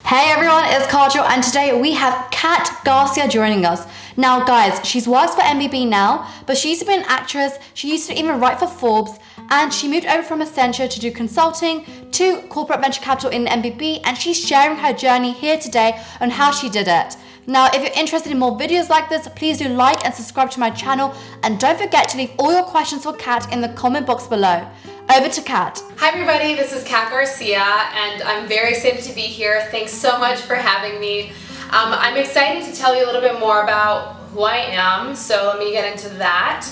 Hey everyone, it's Kajol and today we have Kat Garcia joining us. Now guys, she's works for MBB now, but she used to be an actress, she used to even write for Forbes, and she moved over from Accenture to do consulting to corporate venture capital in MBB, and she's sharing her journey here today on how she did it. Now, if you're interested in more videos like this, please do like and subscribe to my channel, and don't forget to leave all your questions for Kat in the comment box below. Over to Kat. Hi everybody, this is Kat Garcia and I'm very excited to be here. Thanks so much for having me. I'm excited to tell you a little bit more about who I am, so let me get into that.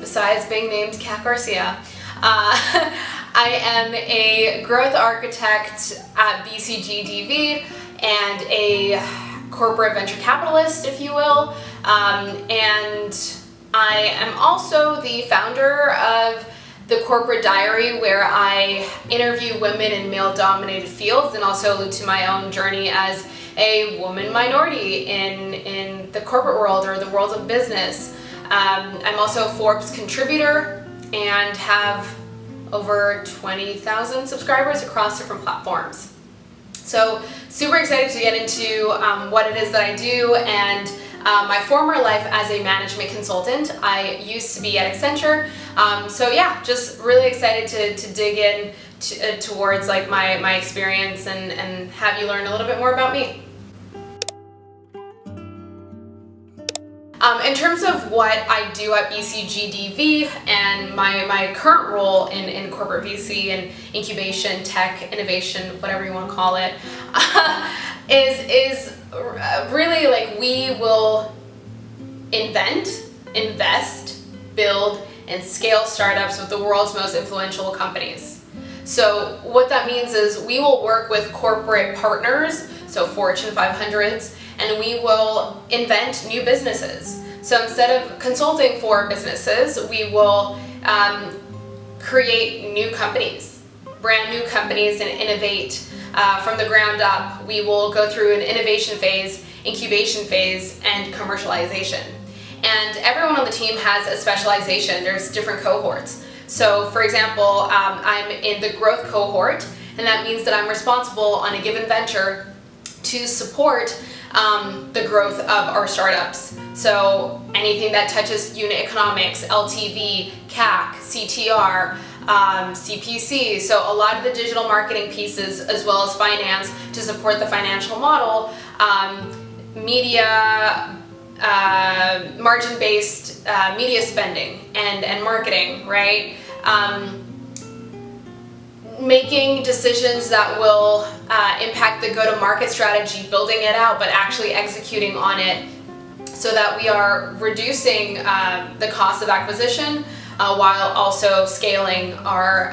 Besides being named Kat Garcia, I am a growth architect at BCG and a corporate venture capitalist, if you will, and I am also the founder of the Corporate Diary, where I interview women in male-dominated fields and also allude to my own journey as a woman minority in the corporate world or the world of business. I'm also a Forbes contributor and have over 20,000 subscribers across different platforms. So super excited to get into what it is that I do and my former life as a management consultant. I used to be at Accenture. So yeah, just really excited to dig in towards like my experience and have you learn a little bit more about me. In terms of what I do at BCG and my current role in corporate VC and incubation, tech, innovation, whatever you want to call it, is really like we will invent, invest, build, and scale startups with the world's most influential companies. So what that means is we will work with corporate partners, so Fortune 500s, and we will invent new businesses. So instead of consulting for businesses, we will create new companies, brand new companies, and innovate from the ground up. We will go through an innovation phase, incubation phase, and commercialization. And everyone on the team has a specialization. There's different cohorts. So for example, I'm in the growth cohort, and that means that I'm responsible on a given venture to support the growth of our startups. So anything that touches unit economics, LTV, CAC, CTR, CPC, so a lot of the digital marketing pieces as well as finance to support the financial model, media, margin-based media spending and marketing, right? Making decisions that will impact the go-to-market strategy, building it out, but actually executing on it so that we are reducing the cost of acquisition while also scaling our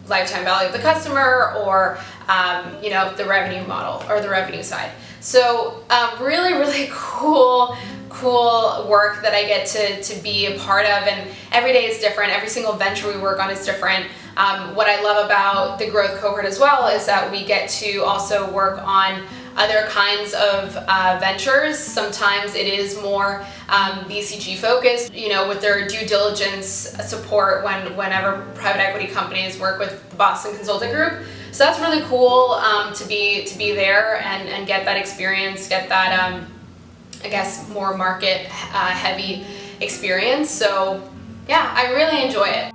lifetime value of the customer or the revenue model or the revenue side. So really cool work that I get to be a part of, and every day is different. Every single venture we work on is different. What I love about the growth cohort as well is that we get to also work on other kinds of ventures. Sometimes it is more BCG focused, with their due diligence support whenever private equity companies work with the Boston Consulting Group. So that's really cool to be there and get that experience, get that I guess more market heavy experience. So yeah, I really enjoy it.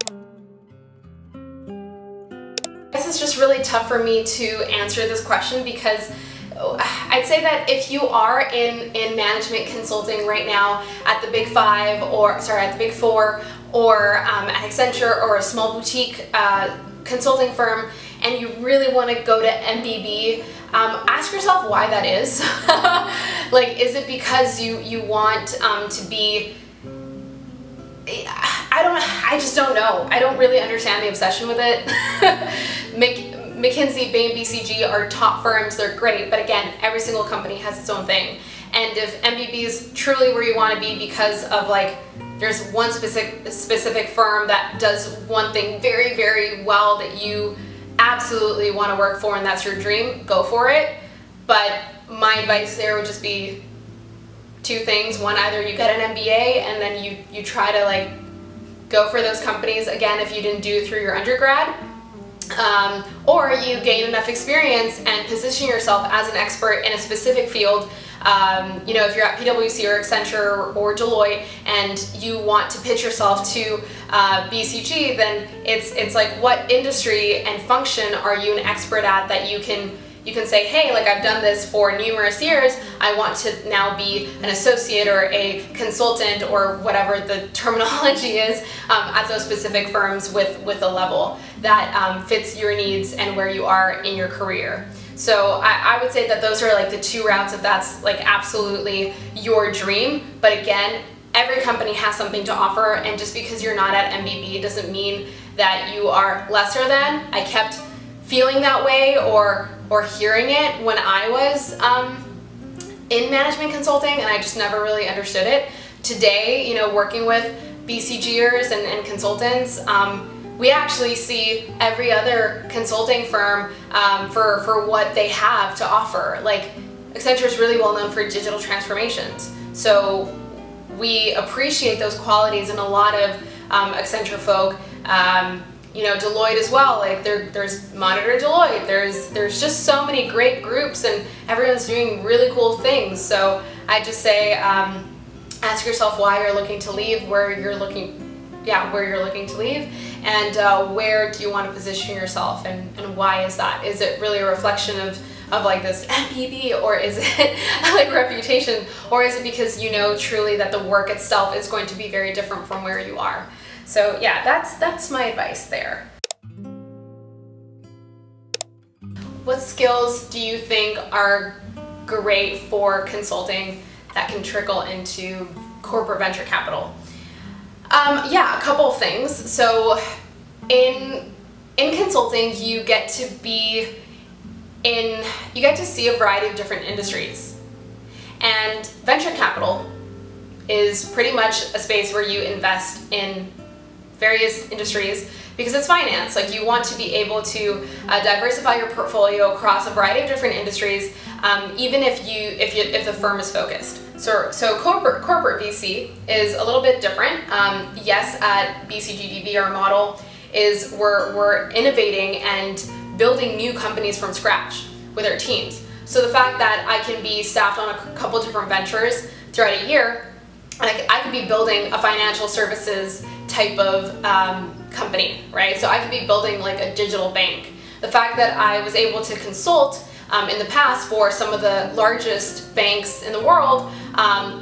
I guess it's just really tough for me to answer this question because I'd say that if you are in management consulting right now at the Big Five at the Big Four or at Accenture or a small boutique consulting firm and you really want to go to MBB, ask yourself why that is. Like, is it because you want to be, I just don't know. I don't really understand the obsession with it. McKinsey, Bain, BCG are top firms, they're great, but again, every single company has its own thing. And if MBB is truly where you want to be because of like, there's one specific firm that does one thing very, very well that you absolutely want to work for and that's your dream, go for it. But my advice there would just be two things. One, either you get an MBA and then you try to like go for those companies again if you didn't do it through your undergrad. or you gain enough experience and position yourself as an expert in a specific field. If you're at PwC or Accenture or Deloitte and you want to pitch yourself to BCG, then it's like, what industry and function are you an expert at that you can say, hey, like, I've done this for numerous years, I want to now be an associate or a consultant or whatever the terminology is at those specific firms with a level that fits your needs and where you are in your career. So I would say that those are like the two routes if that's like absolutely your dream. But again, every company has something to offer, and just because you're not at MBB doesn't mean that you are lesser than. I kept feeling that way or hearing it when I was in management consulting, and I just never really understood it. Today, working with BCGers and consultants, we actually see every other consulting firm for what they have to offer. Like, Accenture is really well known for digital transformations. So we appreciate those qualities in a lot of Accenture folk. Deloitte as well. Like, there's Monitor Deloitte. There's just so many great groups, and everyone's doing really cool things. So I just say, ask yourself why you're looking to leave, where you're looking to leave, and where do you want to position yourself, and why is that? Is it really a reflection of like this MBB, or is it like reputation, or is it because you know truly that the work itself is going to be very different from where you are? So yeah, that's my advice there. What skills do you think are great for consulting that can trickle into corporate venture capital? A couple of things. So in consulting, you get to see a variety of different industries. And venture capital is pretty much a space where you invest in various industries because it's finance. Like, you want to be able to diversify your portfolio across a variety of different industries, even if the firm is focused. So corporate VC is a little bit different. Yes, at BCGDB, our model is we're innovating and building new companies from scratch with our teams. So the fact that I can be staffed on a couple different ventures throughout a year, I could be building a financial services type of company, right? So I could be building like a digital bank. The fact that I was able to consult in the past for some of the largest banks in the world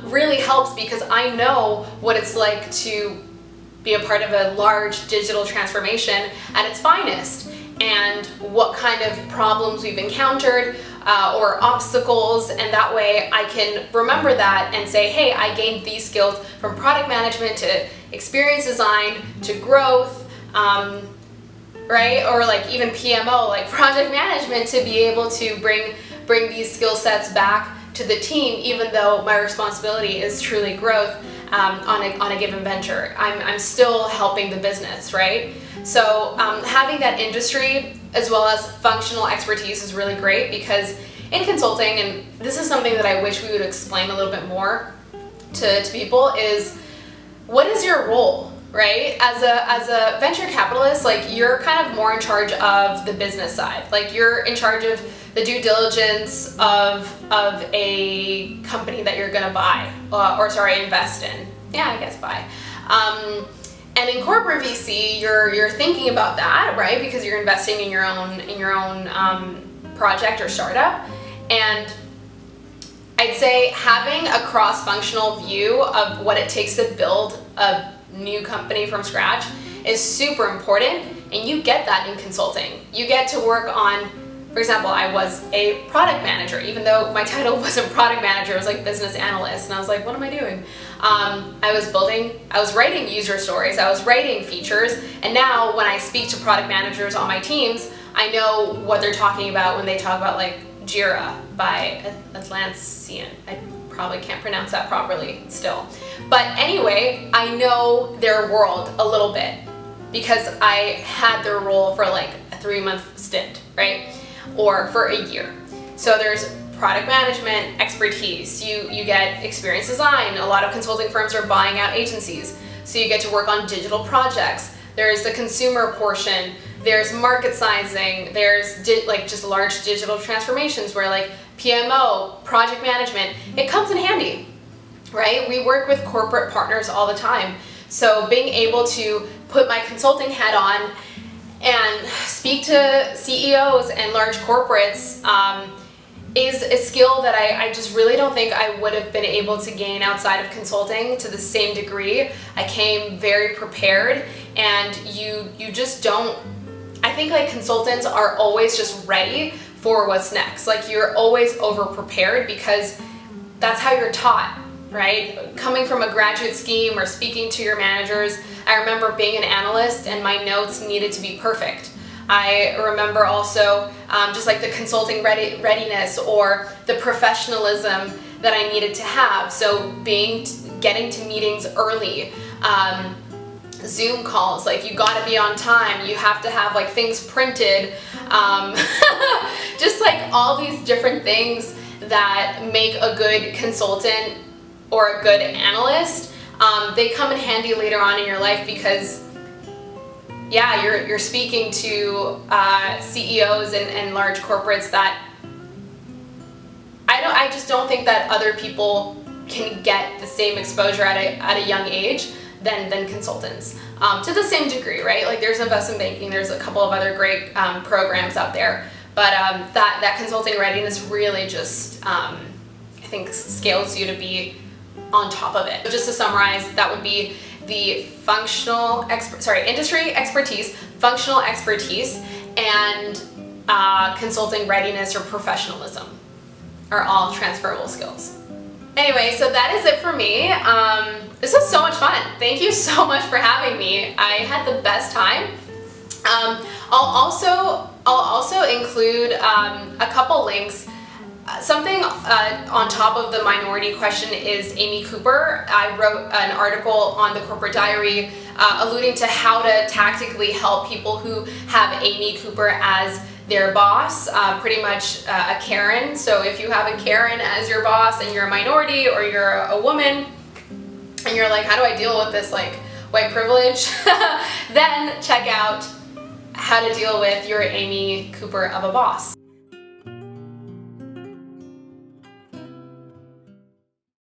really helps, because I know what it's like to be a part of a large digital transformation at its finest, and what kind of problems we've encountered or obstacles, and that way I can remember that and say, hey, I gained these skills from product management to experience design to growth, right? Or like even PMO, like project management, to be able to bring these skill sets back to the team, even though my responsibility is truly growth on a given venture. I'm still helping the business, right? So having that industry as well as functional expertise is really great, because in consulting, and this is something that I wish we would explain a little bit more to people, is what is your role, right? As a venture capitalist, like, you're kind of more in charge of the business side. Like, you're in charge of the due diligence of a company that you're gonna buy, invest in. Yeah, I guess buy. And in corporate VC, you're thinking about that, right? Because you're investing in your own project or startup. And I'd say having a cross-functional view of what it takes to build a new company from scratch is super important, and you get that in consulting. You get to work on, for example, I was a product manager, even though my title wasn't product manager, it was like business analyst, and I was like, what am I doing? I was writing user stories, I was writing features, and now when I speak to product managers on my teams, I know what they're talking about when they talk about like Jira by Atlassian. I probably can't pronounce that properly still. But anyway, I know their world a little bit because I had their role for like a 3-month stint, right? Or for a year. So there's product management expertise, you get experience design. A lot of consulting firms are buying out agencies, so you get to work on digital projects. There's the consumer portion, there's market sizing, there's just large digital transformations where like PMO, project management, it comes in handy, right? We work with corporate partners all the time. So being able to put my consulting hat on and speak to CEOs and large corporates is a skill that I just really don't think I would have been able to gain outside of consulting to the same degree. I came very prepared, and you just don't, I think like consultants are always just ready for what's next. Like you're always over prepared because that's how you're taught, right? Coming from a graduate scheme or speaking to your managers, I remember being an analyst and my notes needed to be perfect. I remember also just like the consulting readiness or the professionalism that I needed to have. So getting to meetings early, Zoom calls, like you gotta be on time, you have to have like things printed, just like all these different things that make a good consultant or a good analyst, they come in handy later on in your life because yeah, you're speaking to CEOs and large corporates that I just don't think that other people can get the same exposure at a young age than consultants to the same degree, right? Like there's investment banking, there's a couple of other great programs out there, but that consulting readiness really just I think scales you to be on top of it. So just to summarize, that would be the industry expertise, functional expertise, and consulting readiness or professionalism are all transferable skills. Anyway, so that is it for me. This was so much fun. Thank you so much for having me. I had the best time. I'll also include a couple links. Something on top of the minority question is Amy Cooper. I wrote an article on the Corporate Diary alluding to how to tactically help people who have Amy Cooper as their boss, pretty much a Karen. So if you have a Karen as your boss and you're a minority or you're a woman and you're like, how do I deal with this like white privilege? Then check out how to deal with your Amy Cooper of a boss.